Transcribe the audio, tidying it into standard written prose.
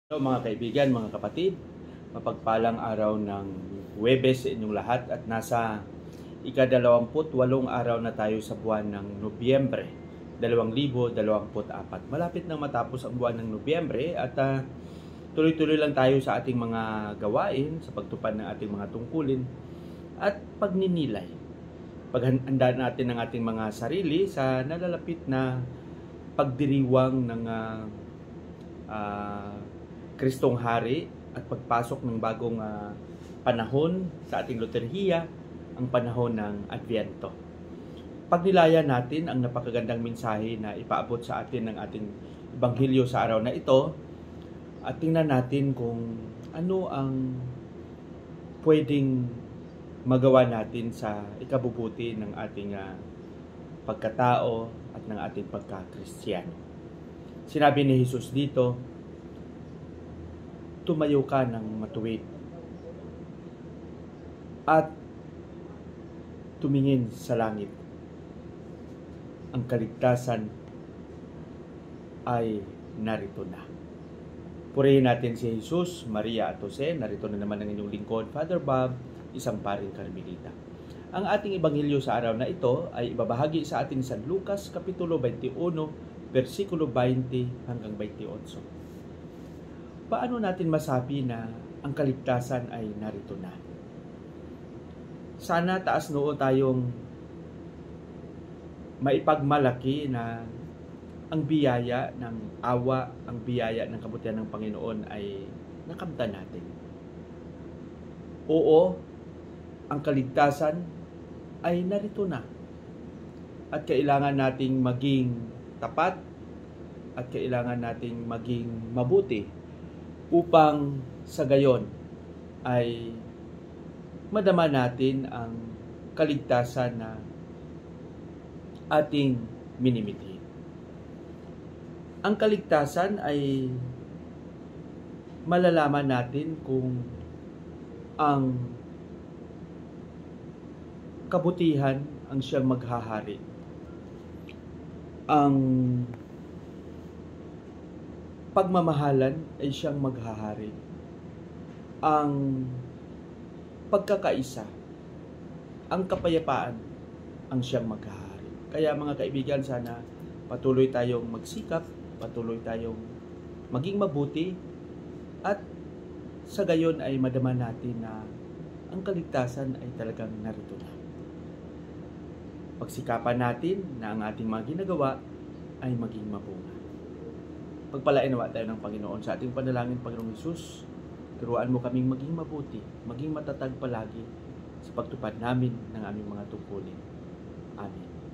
Hello mga kaibigan, mga kapatid, mapagpalang araw ng Huwebes sa inyong lahat at nasa ika-28 araw na tayo sa buwan ng Nobyembre 2024. Malapit na matapos ang buwan ng Nobyembre at tuloy-tuloy lang tayo sa ating mga gawain, sa pagtupad ng ating mga tungkulin at pagninilay. Paghanda natin ang ating mga sarili sa nalalapit na pagdiriwang ng Kristong Hari at pagpasok ng bagong panahon sa ating liturhiya, ang panahon ng Adbyento. Pagnilayan natin ang napakagandang mensahe na ipaabot sa atin ng ating Ebanghelyo sa araw na ito at tingnan natin kung ano ang pwedeng magawa natin sa ikabubuti ng ating pagkatao at ng ating pagka-Kristiyano. Sinabi ni Jesus dito, tumayo ka ng matuwid at tumingin sa langit. Ang kaligtasan ay narito na. Purihin natin si Jesus, Maria at Jose. Narito na naman ang inyong lingkod, Father Bob, isang paring Karmelita. Ang ating ebanghelyo sa araw na ito ay ibabahagi sa atin sa Lucas Kapitulo 21, versikulo 20 hanggang 28. Paano natin masabi na ang kaligtasan ay narito na? Sana taas noo tayong maipagmalaki na ang biyaya ng awa, ang biyaya ng kabutihan ng Panginoon ay nakamtan natin. Oo, ang kaligtasan ay narito na. At kailangan nating maging tapat at kailangan nating maging mabuti upang sa gayon ay madama natin ang kaligtasan na ating minimithi. Ang kaligtasan ay malalaman natin kung ang kabutihan ang siyang maghahari. Ang pagmamahalan ay siyang maghahari. Ang pagkakaisa, ang kapayapaan ang siyang maghahari. Kaya mga kaibigan, sana patuloy tayong magsikap, patuloy tayong maging mabuti at sa gayon ay madama natin na ang kaligtasan ay talagang narito na. Pagsikapan natin na ang ating mga ginagawa ay maging mabunga. Pagpalain nawa tayo ng Panginoon sa ating panalangin. Panginoong Hesus, turuan mo kaming maging mabuti, maging matatag palagi sa pagtupad namin ng aming mga tungkulin. Amen.